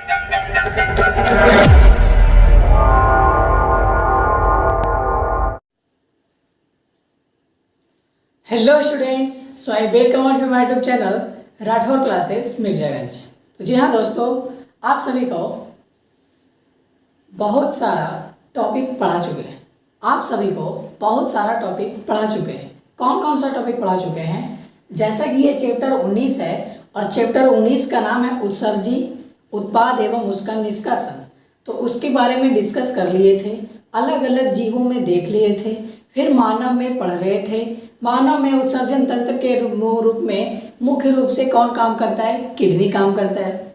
Hello students, so I welcome on my YouTube channel Rathore classes Mirzaganj. तो जी हाँ दोस्तों, आप सभी को बहुत सारा टॉपिक पढ़ा चुके हैं। आप सभी को बहुत सारा टॉपिक पढ़ा चुके हैं। कौन कौन सा टॉपिक पढ़ा चुके हैं? जैसा कि ये चैप्टर 19 है और चैप्टर 19 का नाम है उत्सर्जी उत्पाद एवं उसका निष्कासन। तो उसके बारे में डिस्कस कर लिए थे, अलग अलग जीवों में देख लिए थे, फिर मानव में पढ़ रहे थे। मानव में उत्सर्जन तंत्र के रूप में मुख्य रूप से कौन काम करता है? किडनी काम करता है।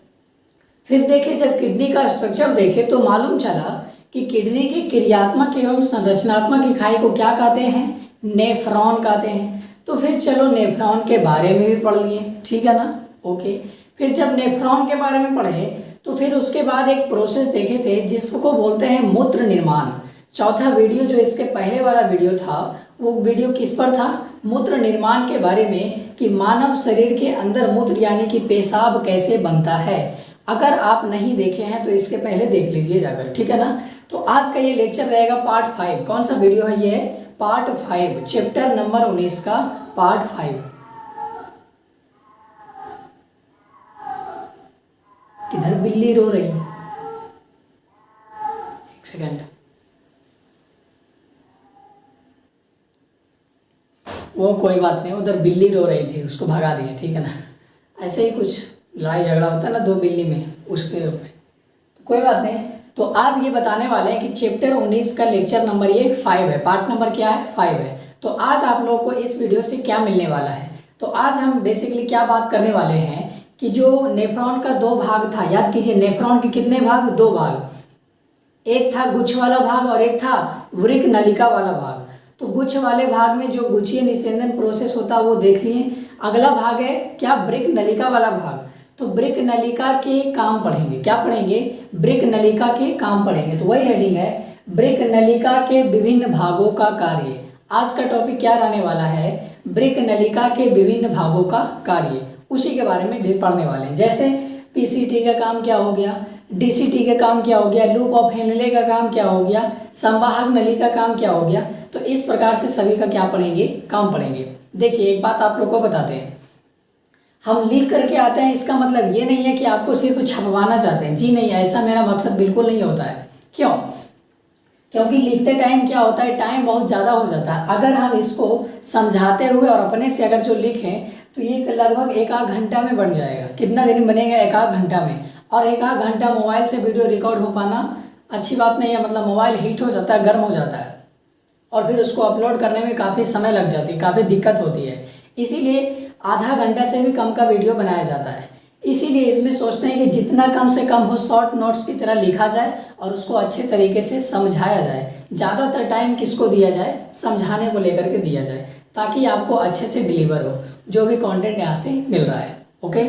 फिर देखे, जब किडनी का स्ट्रक्चर देखे तो मालूम चला कि किडनी की क्रियात्मक एवं संरचनात्मक इकाई को क्या कहते हैं? नेफ्रॉन कहते हैं। तो फिर चलो नेफ्रॉन के बारे में भी पढ़ लिए, ठीक है ना? ओके। फिर जब नेफ्रॉन के बारे में पढ़े तो फिर उसके बाद एक प्रोसेस देखे थे जिसको बोलते हैं मूत्र निर्माण। चौथा वीडियो जो इसके पहले वाला वीडियो था वो वीडियो किस पर था? मूत्र निर्माण के बारे में, कि मानव शरीर के अंदर मूत्र यानी कि पेशाब कैसे बनता है। अगर आप नहीं देखे हैं तो इसके पहले देख लीजिए जाकर, ठीक है ना? तो आज का ये लेक्चर रहेगा पार्ट 5। कौन सा वीडियो है ये? पार्ट 5, चैप्टर नंबर 19 का पार्ट 5। किधर बिल्ली रो रही है? एक सेकंड, वो कोई बात नहीं, उधर बिल्ली रो रही थी, उसको भगा दिए, ठीक है ना? ऐसे ही कुछ लड़ाई झगड़ा होता है ना दो बिल्ली में, उसके रूप में, तो कोई बात नहीं। तो आज ये बताने वाले हैं कि चैप्टर 19 का लेक्चर नंबर ये 5 है। पार्ट नंबर क्या है? 5 है। तो आज आप लोगों को इस वीडियो से क्या मिलने वाला है? तो आज हम बेसिकली क्या बात करने वाले हैं कि जो नेफ्रॉन का 2 भाग था, याद कीजिए नेफ्रॉन के कितने भाग? 2 भाग। एक था गुच्छ वाला भाग और एक था वृक्क नलिका वाला भाग। तो गुच्छ वाले भाग में जो गुच्छीय निस्यंदन प्रोसेस होता है वो देख लिए। अगला भाग है क्या? वृक्क नलिका वाला भाग। तो वृक्क नलिका के काम पढ़ेंगे। क्या पढ़ेंगे? वृक्क नलिका के काम पढ़ेंगे। तो वही हेडिंग है, वृक्क नलिका के विभिन्न भागों का कार्य। आज का टॉपिक क्या रहने वाला है? वृक्क नलिका के विभिन्न भागों का कार्य, उसी के बारे में पढ़ने वाले हैं। जैसे पीसीटी का काम क्या हो गया, डीसीटी का काम क्या हो गया, लूप ऑफ हेनले का काम क्या हो गया, संवाहक नली का काम क्या हो गया। तो इस प्रकार से सभी का क्या पढ़ेंगे? काम पढ़ेंगे। देखिए एक बात आप लोग को बताते हैं, हम लिख करके आते हैं, इसका मतलब ये नहीं है कि आपको सिर्फ छपवाना चाहते हैं। जी नहीं, ऐसा मेरा मकसद बिल्कुल नहीं होता है। क्यों? क्योंकि लिखते टाइम क्या होता है, टाइम बहुत ज़्यादा हो जाता है। अगर हम इसको समझाते हुए और अपने से अगर जो लिखें तो ये लगभग 1 आध घंटा में बन जाएगा। कितना दिन बनेगा? 1 आध घंटा में। और 1 आध घंटा मोबाइल से वीडियो रिकॉर्ड हो पाना अच्छी बात नहीं है। मतलब मोबाइल हीट हो जाता है, गर्म हो जाता है, और फिर उसको अपलोड करने में काफ़ी समय लग जाती है, काफ़ी दिक्कत होती है। इसीलिए आधा घंटा से भी कम का वीडियो बनाया जाता है। इसीलिए इसमें सोचते हैं कि जितना कम से कम हो शॉर्ट नोट्स की तरह लिखा जाए और उसको अच्छे तरीके से समझाया जाए। ज़्यादातर टाइम किसको दिया जाए? समझाने को लेकर के दिया जाए, ताकि आपको अच्छे से डिलीवर हो जो भी कंटेंट यहाँ से मिल रहा है। ओके,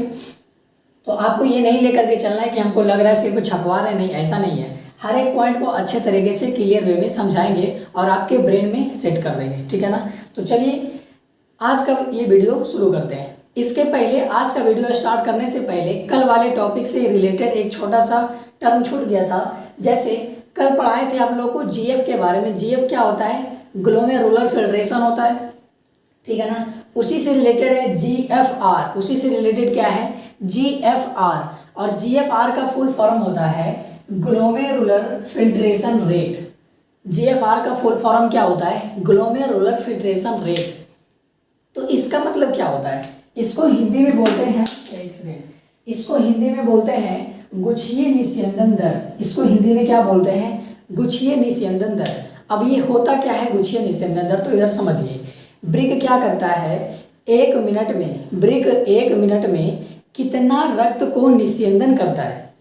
तो आपको ये नहीं लेकर के चलना है कि हमको लग रहा है सिर्फ छपवा रहे, नहीं, ऐसा नहीं है। हर एक पॉइंट को अच्छे तरीके से क्लियर वे में समझाएंगे और आपके ब्रेन में सेट कर देंगे, ठीक है ना? तो चलिए आज का ये वीडियो शुरू करते हैं। इसके पहले, आज का वीडियो स्टार्ट करने से पहले कल वाले टॉपिक से रिलेटेड एक छोटा सा टर्म छूट गया था। जैसे कल पढ़ाए थे आप लोग को जीएफ के बारे में। जीएफ क्या होता है? ग्लोमेरुलर फिल्ट्रेशन होता है, ठीक है ना? उसी से रिलेटेड है जीएफआर। उसी से रिलेटेड क्या है? जीएफआर। और जीएफआर का फुल फॉर्म होता है ग्लोमेरुलर फिल्ट्रेशन रेट। जीएफआर का फुल फॉर्म क्या होता है? Glomerular filtration rate. तो इसका मतलब क्या होता है? इसको हिंदी में बोलते हैं, इसको हिंदी में बोलते हैं गुच्छीय निस्यंदन दर। इसको हिंदी में क्या बोलते हैं? गुच्छीय निस्यंदन दर। अब ये होता क्या है गुच्छीय निस्यंदन दर? तो इधर समझिए, वृक्क क्या करता है? 1 मिनट में, वृक्क 1 मिनट में कितना रक्त को निस्यंदन करता है?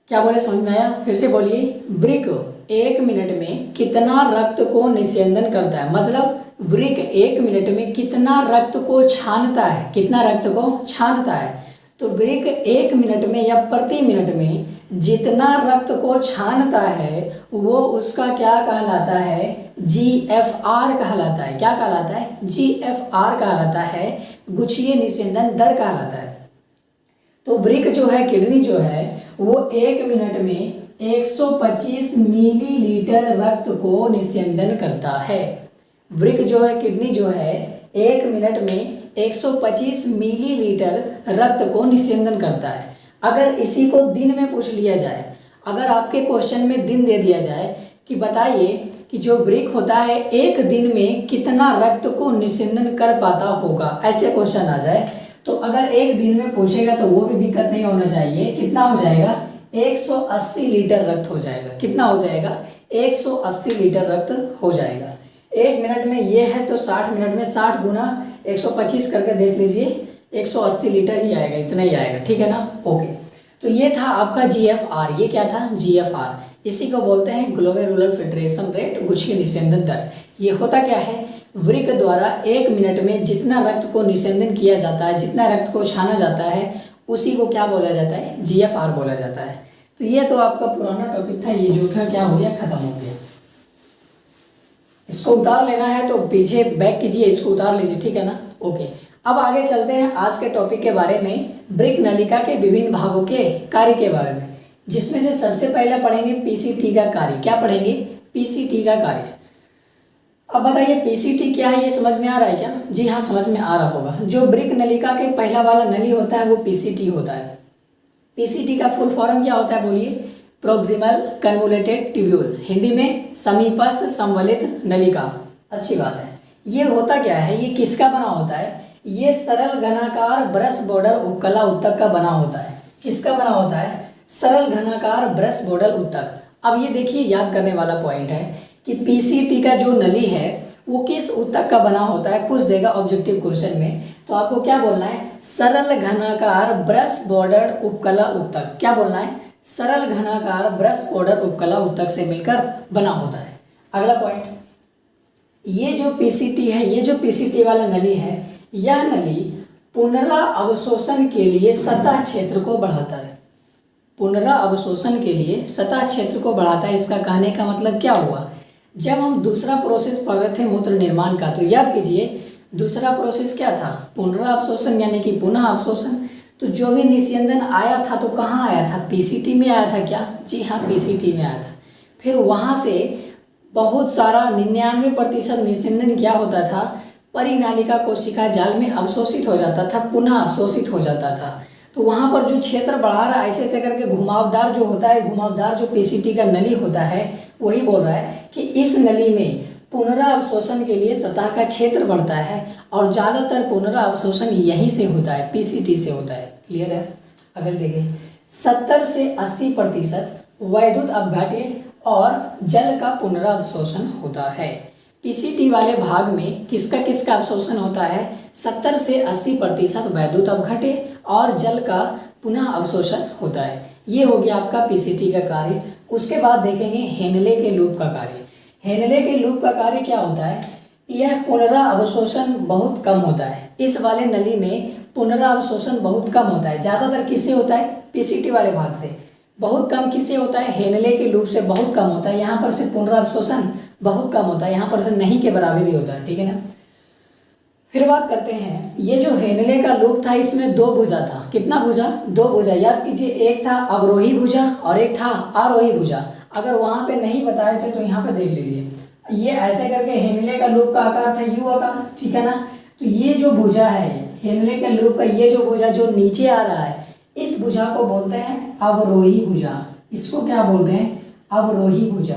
क्या बोले, समझ में आया? फिर से बोलिए, वृक्क 1 मिनट में कितना रक्त को निस्यंदन करता है? मतलब वृक्क 1 मिनट में कितना रक्त को छानता है? कितना रक्त को छानता है? तो वृक्क 1 मिनट में या प्रति मिनट में जितना रक्त को छानता है वो उसका क्या कहलाता है? जीएफआर कहलाता है। क्या कहलाता है? जीएफआर कहलाता है, गुच्छीय निस्यंदन दर कहलाता है। तो वृक्क जो है, किडनी जो है, वो 1 मिनट में 125 मिलीलीटर रक्त को निस्यंदन करता है। वृक्क जो है, किडनी जो है, 1 मिनट में 125 मिलीलीटर रक्त को निस्यंदन करता है। अगर इसी को दिन में पूछ लिया जाए, अगर आपके क्वेश्चन में दिन दे दिया जाए कि बताइए कि जो वृक्क होता है 1 दिन में कितना रक्त को निस्यंदन कर पाता होगा, ऐसे क्वेश्चन आ जाए तो अगर 1 दिन में पूछेगा तो वो भी दिक्कत नहीं होना चाहिए। कितना हो जाएगा? 180 लीटर रक्त हो जाएगा। कितना हो जाएगा? 180 लीटर रक्त हो जाएगा। 1 मिनट में ये है तो 60 मिनट में 60 गुना 125 करके देख लीजिए, 180 लीटर ही आएगा, इतना ही आएगा। ठीक है ना? ओके, तो ये था आपका GFR। ये क्या था? GFR। इसी को बोलते हैं ग्लोमेरुलर फिल्ट्रेशन रेट, गुच्छी निस्यंदन दर। ये होता क्या है? वृक्क द्वारा 1 मिनट में जितना रक्त को निस्यंदन किया जाता है, जितना रक्त को छाना जाता है, उसी को क्या बोला जाता है? GFR बोला जाता है। तो ये तो आपका पुराना टॉपिक था, ये जो था क्या हो गया? खत्म हो गया। इसको उतार लेना है तो पीछे बैक कीजिए, इसको उतार लीजिए। ठीक है ना? ओके, अब आगे चलते हैं आज के टॉपिक के बारे में, वृक्क नलिका के विभिन्न भागों के कार्य के बारे में, जिसमें से सबसे पहले पढ़ेंगे PCT का कार्य। क्या पढ़ेंगे? PCT का कार्य। अब बताइए PCT क्या है, ये समझ में आ रहा है क्या? जी हाँ, समझ में आ रहा होगा। जो वृक्क नलिका के पहला वाला नली होता है वो PCT होता है। PCT का फुल फॉर्म क्या होता है बोलिए? प्रोक्सिमल कन्वोल्यूटेड ट्यूब्यूल, हिंदी में समीपस्थ संवलित नलिका। अच्छी बात है। ये होता क्या है? ये किसका बना होता है? ये सरल घनाकार ब्रश बॉर्डर उपकला उत्तक का बना होता है। किसका बना होता है? सरल घनाकार ब्रश बॉर्डर उत्तक। अब ये देखिए, याद करने वाला पॉइंट है कि PCT का जो नली है वो किस उत्तक का बना होता है, पूछ देगा ऑब्जेक्टिव क्वेश्चन में, तो आपको क्या बोलना है? सरल घनाकार ब्रश बॉर्डर उपकला उत्तक। क्या बोलना है? सरल घनाकार ब्रश बॉर्डर उपकला उत्तक से मिलकर बना होता है। अगला पॉइंट, ये जो PCT है, ये जो PCT वाला नली है, यह नली पुनरावशोषण के लिए सतह क्षेत्र को बढ़ाता है। पुनरावशोषण के लिए सतह क्षेत्र को बढ़ाता है। इसका कहने का मतलब क्या हुआ? जब हम दूसरा प्रोसेस पढ़ रहे थे मूत्र निर्माण का, तो याद कीजिए दूसरा प्रोसेस क्या था? पुनरावशोषण, यानी कि पुनः अवशोषण। तो जो भी निस्यंदन आया था तो कहाँ आया था? PCT में आया था। क्या? जी हाँ, PCT में आया था। फिर वहाँ से बहुत सारा 99% निस्यंदन क्या होता था? परिनालिका कोशिका जाल में अवशोषित हो जाता था, पुनः अवशोषित हो जाता था। तो वहाँ पर जो क्षेत्र बढ़ा रहा है, ऐसे ऐसे करके घुमावदार जो होता है, घुमावदार जो PCT का नली होता है, वही बोल रहा है कि इस नली में पुनरावशोषण के लिए सतह का क्षेत्र बढ़ता है और ज़्यादातर पुनरावशोषण यहीं से होता है, PCT से होता है। क्लियर है? अगर देखें 70 से 80% वैद्युत अपघट्य और जल का पुनरावशोषण होता है। PCT वाले भाग में किसका किसका अवशोषण होता है? 70 से 80% वैद्युत अपघट्य और जल का पुनः अवशोषण होता है। ये हो गया आपका PCT का कार्य। उसके बाद देखेंगे हेनले के लूप का कार्य। हेनले के लूप का कार्य क्या होता है? यह पुनरावशोषण बहुत कम होता है। इस वाले नली में पुनरावशोषण बहुत कम होता है। ज़्यादातर किससे होता है? PCT वाले भाग से। बहुत कम किससे होता है? हेनले के लूप से बहुत कम होता है। यहाँ पर से पुनरावशोषण बहुत कम होता है, यहाँ पर से नहीं के बराबर ही होता है। ठीक है ना? फिर बात करते हैं, ये जो हेनले का लूप था, इसमें 2 भुजा था। कितना भुजा? 2 भुजा। याद कीजिए, एक था अवरोही भुजा और एक था आरोही भुजा। अगर वहाँ पे नहीं बताए थे तो यहाँ पे देख लीजिए। ये ऐसे करके हेनले का लूप का आकार था U आकार। ठीक है ना? तो ये जो भुजा है हेनले के लूप का, ये जो भुजा जो नीचे आ रहा है, इस भुजा को बोलते हैं अवरोही भुजा। इसको क्या बोलते हैं? अवरोही भुजा।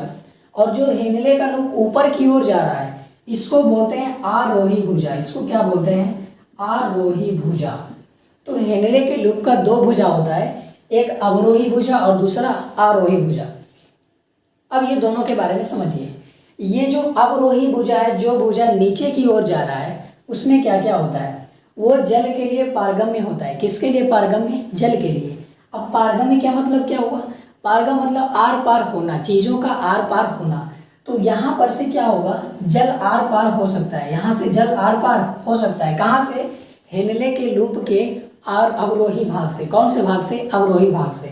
और जो हेनले का लूप ऊपर की ओर जा रहा है, इसको बोलते हैं आरोही भुजा। इसको क्या बोलते हैं? आरोही भुजा। तो हेनले के लूप का 2 भुजा होता है, एक अवरोही भुजा और दूसरा आरोही भुजा। अब ये दोनों के बारे में समझिए। ये जो अवरोही भुजा है, जो भुजा नीचे की ओर जा रहा है, उसमें क्या क्या होता है? वो जल के लिए पारगम्य होता है। किसके लिए पारगम्य? जल के लिए। अब पारगम्य क्या मतलब क्या हुआ? पारगम मतलब आर पार होना, चीज़ों का आर पार होना। तो यहाँ पर से क्या होगा? जल आर पार हो सकता है। यहाँ से जल आर पार हो सकता है। कहाँ से? हेनले के लूप के अवरोही भाग से। कौन से भाग से? अवरोही भाग से।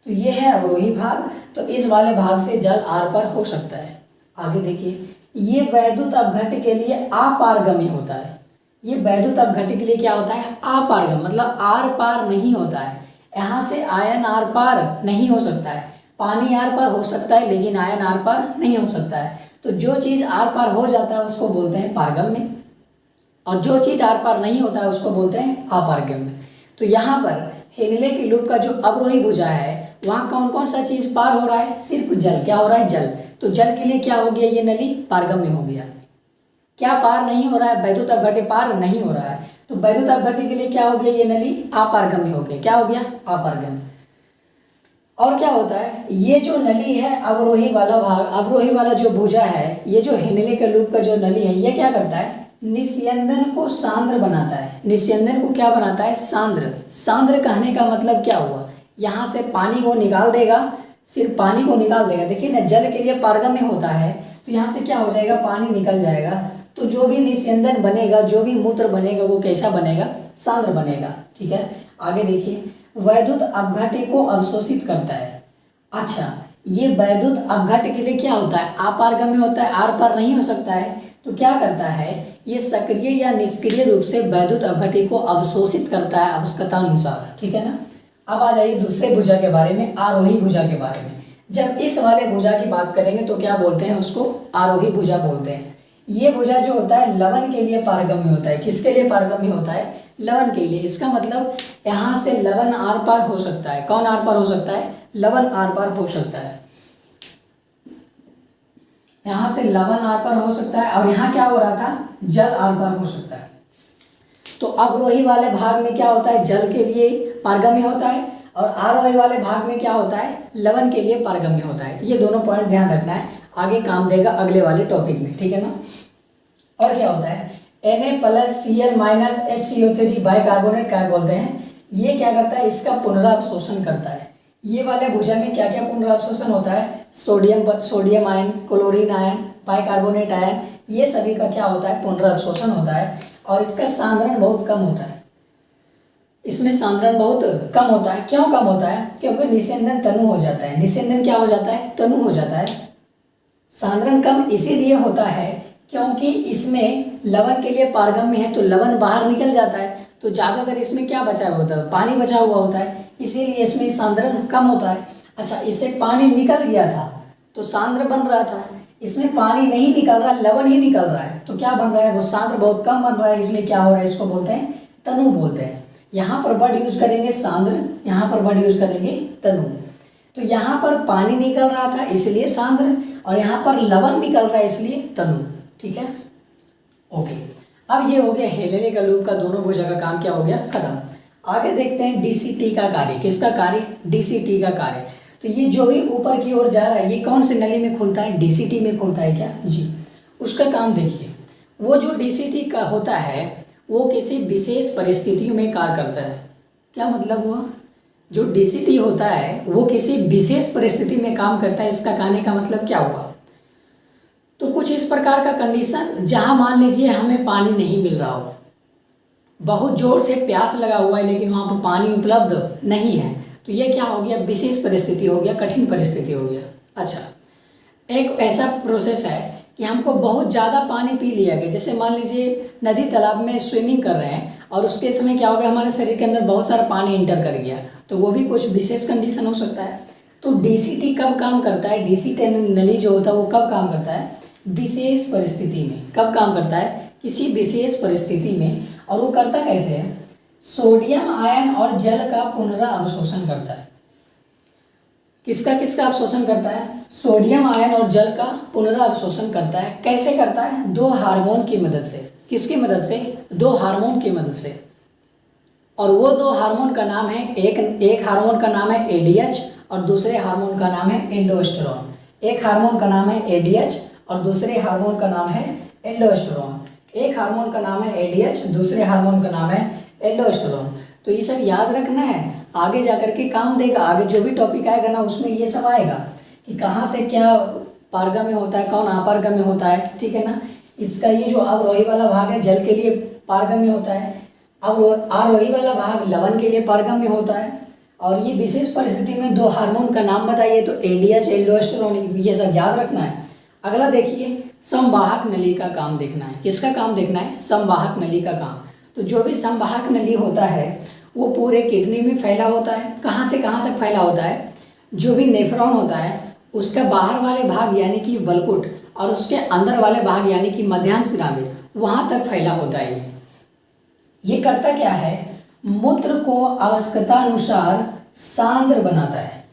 तो ये है अवरोही भाग, तो इस वाले भाग से जल आर पार हो सकता है। आगे देखिए, ये वैद्युत अपघट्य के लिए अपारगम्य होता है। ये वैद्युत अपघट्य के लिए क्या होता है? अपारगम, मतलब आर पार नहीं होता है। यहाँ से आयन आर पार नहीं हो सकता है। पानी आर पार हो सकता है लेकिन आयन आर पार नहीं हो सकता है। तो जो चीज़ आर पार हो जाता है उसको बोलते हैं पारगम्य, और जो चीज़ आर पार नहीं होता है उसको बोलते हैं अपारगम्य। तो यहाँ पर हेनले के लूप का जो अवरोही भुजा है वहाँ कौन कौन सा चीज़ पार हो रहा है? सिर्फ जल। क्या हो रहा है? जल। तो जल के लिए क्या हो गया? ये नली पारगम्य हो गया। क्या पार नहीं हो रहा है? वैद्युत अपघट्य पार नहीं हो रहा है। तो वैद्युत अपघट्य के लिए क्या हो गया? ये नली अपारगम्य हो गया। क्या हो गया? अपारगम्य। और क्या होता है? ये जो नली है अवरोही वाला भाग, अवरोही वाला जो भुजा है, ये जो हेनले के लूप का जो नली है ये क्या करता है? निस्यंदन को सांद्र बनाता है। निस्यंदन को क्या बनाता है? सांद्र। सांद्र कहने का मतलब क्या हुआ? यहाँ से पानी को निकाल देगा, सिर्फ पानी को निकाल देगा। देखिए ना, जल के लिए पारगम्य होता है तो यहाँ से क्या हो जाएगा? पानी निकल जाएगा। तो जो भी निस्यंदन बनेगा, जो भी मूत्र बनेगा वो कैसा बनेगा? सांद्र बनेगा। ठीक है, आगे देखिए। वैद्युत अपघट्य को अवशोषित करता है। अच्छा, ये वैद्युत अपघट्य के लिए क्या होता है? अपारगम्य होता है, आर पार नहीं हो सकता है। तो क्या करता है? ये सक्रिय या निष्क्रिय रूप से वैद्युत अपघट्य को अवशोषित करता है आवश्यकता अनुसार। ठीक है ना। अब आ जाइए दूसरे भुजा के बारे में, आरोही भुजा के बारे में। जब इस वाले भुजा की बात करेंगे तो क्या बोलते हैं? उसको आरोही भुजा बोलते हैं। ये भुजा जो होता है लवन के लिए पारगम्य होता है। किसके लिए पारगम्य होता है? लवन के लिए। इसका मतलब यहाँ से लवन आर पार हो सकता है। कौन आर पार हो सकता है? लवन आर पार हो सकता है। यहाँ से लवन आर पार हो सकता है, और यहाँ क्या हो रहा था? जल आर पार हो सकता है। तो अवरोही वाले भाग में क्या होता है? जल के लिए पारगम्य होता है, और आरोही वाले भाग में क्या होता है? लवन के लिए पारगम्य होता है। ये दोनों पॉइंट ध्यान रखना है, आगे काम देगा अगले वाले टॉपिक में। ठीक है ना। और क्या होता है? Na+Cl-HCO3 बाइकार्बोनेट क्या बोलते हैं? ये क्या करता है? इसका पुनरावशोषण करता है। ये वाले भुजा में क्या क्या पुनरावशोषण होता है? Sodium ion, chlorine ion, bicarbonate ion, ये सभी का क्या होता है? पुनरावशोषण होता है। और इसका सांद्रण बहुत कम होता है। इसमें सांद्रण बहुत कम होता है। क्यों कम होता है? क्योंकि निस्यंदन तनु हो जाता है। निस्यंदन क्या हो जाता है? तनु हो जाता है। सांद्रण कम इसीलिए होता है क्योंकि इसमें लवन के लिए पारगम्य है, तो लवन बाहर निकल जाता है, तो ज़्यादातर इसमें क्या बचा हुआ होता है? पानी बचा हुआ होता है, इसीलिए इसमें सांद्रण कम होता है। अच्छा, इससे पानी निकल गया था तो सांद्र बन रहा था। इसमें पानी नहीं निकल रहा, लवन ही निकल रहा है, तो क्या बन रहा है? वो सांद्र बहुत कम बन रहा है, इसलिए क्या हो रहा है? इसको बोलते हैं तनु बोलते हैं। यहाँ पर वर्ड यूज करेंगे सांद्र, यहाँ पर वर्ड यूज करेंगे तनु। तो यहाँ पर पानी निकल रहा था इसलिए सांद्र, और यहाँ पर लवन निकल रहा है इसलिए तनु। ठीक है, ओके। अब ये हो गया हेनले का लूप का दोनों भुजा का काम क्या हो गया? खत्म। आगे देखते हैं डीसीटी का कार्य। किसका कार्य? डीसीटी का कार्य। तो ये जो भी ऊपर की ओर जा रहा है ये कौन से नली में खुलता है? डीसीटी में खुलता है क्या? जी। उसका काम देखिए, वो जो डीसीटी का होता है वो किसी विशेष परिस्थितियों में कार्य करता है। क्या मतलब हुआ? जो डीसीटी होता है वो किसी विशेष परिस्थिति में काम करता है। इसका कहने का मतलब क्या हुआ? तो कुछ इस प्रकार का कंडीशन, जहां मान लीजिए हमें पानी नहीं मिल रहा हो, बहुत जोर से प्यास लगा हुआ है लेकिन वहां पर पानी उपलब्ध नहीं है, तो ये क्या हो गया? विशेष परिस्थिति हो गया, कठिन परिस्थिति हो गया। अच्छा, एक ऐसा प्रोसेस है कि हमको बहुत ज़्यादा पानी पी लिया गया, जैसे मान लीजिए नदी तालाब में स्विमिंग कर रहे हैं और उसके समय क्या हो गया? हमारे शरीर के अंदर बहुत सारा पानी इंटर कर गया, तो वो भी कुछ विशेष कंडीशन हो सकता है। तो डीसीटी कब काम करता है? डीसीटी नली जो होता है वो कब काम करता है? विशेष परिस्थिति में। कब काम करता है? किसी विशेष परिस्थिति में। और वो करता कैसे है? सोडियम आयन और जल का पुनरावशोषण करता है। किसका किसका अवशोषण करता है? सोडियम आयन और जल का पुनरावशोषण करता है। कैसे करता है? दो हार्मोन की मदद से। किसकी मदद से? दो हार्मोन की मदद से। और वो दो हार्मोन का नाम है, एक हार्मोन का नाम है एडीएच और दूसरे हार्मोन का नाम है एंडोस्टेरोन। एक हार्मोन का नाम है एडीएच और दूसरे हार्मोन का नाम है एंडोस्टेरोन। एक हार्मोन का नाम है एडीएच, दूसरे हार्मोन का नाम है एंडोस्टेरोन। तो ये सब याद रखना है, आगे जाकर के काम देगा। आगे जो भी टॉपिक आएगा ना उसमें ये सब आएगा कि कहाँ से क्या पारगम्य होता है, कौन अपारगम्य होता है। ठीक है ना। इसका ये जो अवरोही वाला भाग है जल के लिए पारगम्य होता है, अब आरोही वाला भाग लवण के लिए पारगम्य होता है। और ये विशेष परिस्थिति में दो हार्मोन का नाम बताइए, तो एडीएच, एल्डोस्टेरोन, ये सब याद रखना है। अगला देखिए, संवाहक नली का काम देखना है। किसका काम देखना है? संवाहक नली का काम। तो जो भी संवाहक नली होता है वो पूरे किडनी में फैला होता है। कहाँ से कहाँ तक फैला होता है? जो भी नेफ्रॉन होता है उसका बाहर वाले भाग यानी कि वलकुट और उसके अंदर वाले भाग यानी कि मध्यांश पिरामिड, वहाँ तक फैला होता है। ये करता क्या है? मूत्र को आवश्यकतानुसार सांद्र बनाता है।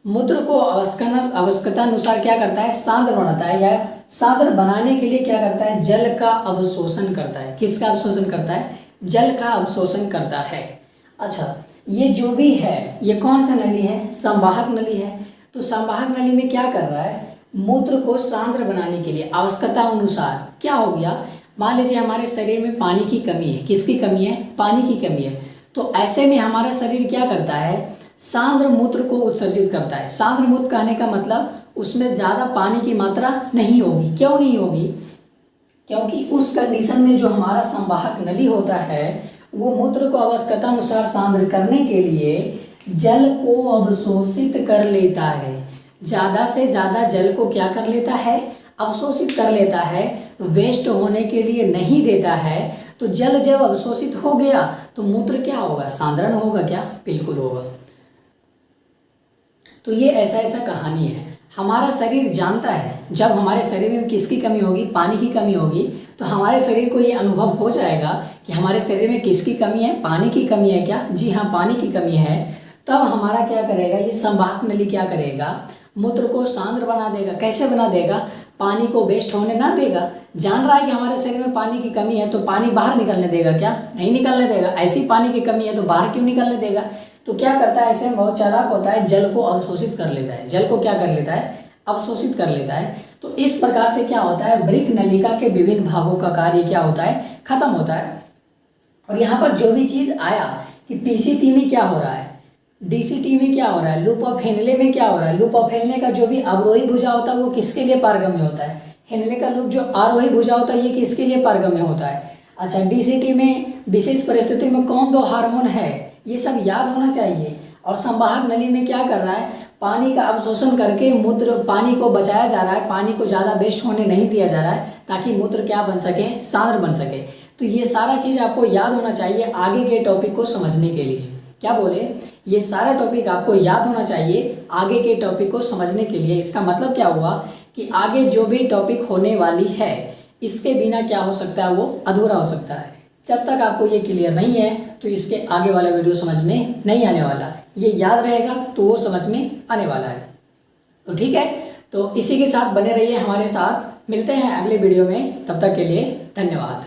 मूत्र को आवश्यकतानुसार क्या करता है? सांद्र बनाता है, या सांद्र बनाने के लिए क्या करता है? जल का अवशोषण करता है। किसका अवशोषण करता है? जल का अवशोषण करता है। अच्छा, ये जो भी है ये कौन सा नली है? संवाहक नली है। तो संवाहक नली में क्या कर रहा है? मूत्र को सांद्र बनाने के लिए आवश्यकता अनुसार क्या हो गया? मान लीजिए हमारे शरीर में पानी की कमी है। किसकी कमी है? पानी की कमी है। तो ऐसे में हमारा शरीर क्या करता है? सांद्र मूत्र को उत्सर्जित करता है। सांद्र मूत्र कहने का मतलब उसमें ज़्यादा पानी की मात्रा नहीं होगी। क्यों नहीं होगी? क्योंकि उस कंडीशन में जो हमारा संवाहक नली होता है वो मूत्र को आवश्यकता अनुसार सांद्र करने के लिए जल को अवशोषित कर लेता है। ज़्यादा से ज़्यादा जल को क्या कर लेता है? अवशोषित कर लेता है, वेस्ट होने के लिए नहीं देता है। तो जल जब अवशोषित हो गया तो मूत्र क्या होगा? सांद्रण होगा क्या? बिल्कुल होगा। तो ये ऐसा कहानी है। हमारा शरीर जानता है जब हमारे शरीर में किसकी कमी होगी? पानी की कमी होगी। तो हमारे शरीर को ये अनुभव हो जाएगा कि हमारे शरीर में किसकी कमी है? पानी की कमी है क्या? जी हाँ, पानी की कमी है। तब हमारा क्या करेगा? ये संवाहक नली क्या करेगा? मूत्र को सांद्र बना देगा। कैसे बना देगा? पानी को वेस्ट होने ना देगा। जान रहा है कि हमारे शरीर में पानी की कमी है तो पानी बाहर निकलने देगा क्या? नहीं निकलने देगा। ऐसी पानी की कमी है तो बाहर क्यों निकलने देगा? तो क्या करता है? ऐसे में बहुत चालाक होता है, जल को अवशोषित कर लेता है। जल को क्या कर लेता है? अवशोषित कर लेता है। तो इस प्रकार से क्या होता है? वृक्क नलिका के विभिन्न भागों का कार्य क्या होता है? खत्म होता है। और यहाँ पर जो भी चीज़ आया कि पीसीटी में क्या हो रहा है, डीसीटी में क्या हो रहा है, लूप ऑफ हेनले में क्या हो रहा है, लूप ऑफ हेनले का जो भी अवरोही भुजा होता है वो किसके लिए पारगम्य होता है? हेनले का लूप जो आरोही भुजा होता है ये किसके लिए पारगम्य होता है? अच्छा, डीसीटी में विशेष परिस्थितियों में कौन दो हार्मोन है, ये सब याद होना चाहिए। और संवाहक नली में क्या कर रहा है? पानी का अवशोषण करके मूत्र, पानी को बचाया जा रहा है, पानी को ज़्यादा वेस्ट होने नहीं दिया जा रहा है ताकि मूत्र क्या बन सके? सांद्र बन सके। तो ये सारा चीज़ आपको याद होना चाहिए आगे के टॉपिक को समझने के लिए। क्या बोले? ये सारा टॉपिक आपको याद होना चाहिए आगे के टॉपिक को समझने के लिए। इसका मतलब क्या हुआ कि आगे जो भी टॉपिक होने वाली है इसके बिना क्या हो सकता है? वो अधूरा हो सकता है। जब तक आपको ये क्लियर नहीं है तो इसके आगे वाला वीडियो समझ में नहीं आने वाला। ये याद रहेगा तो वो समझ में आने वाला है। तो ठीक है, तो इसी के साथ बने रहिए हमारे साथ। मिलते हैं अगले वीडियो में, तब तक के लिए धन्यवाद।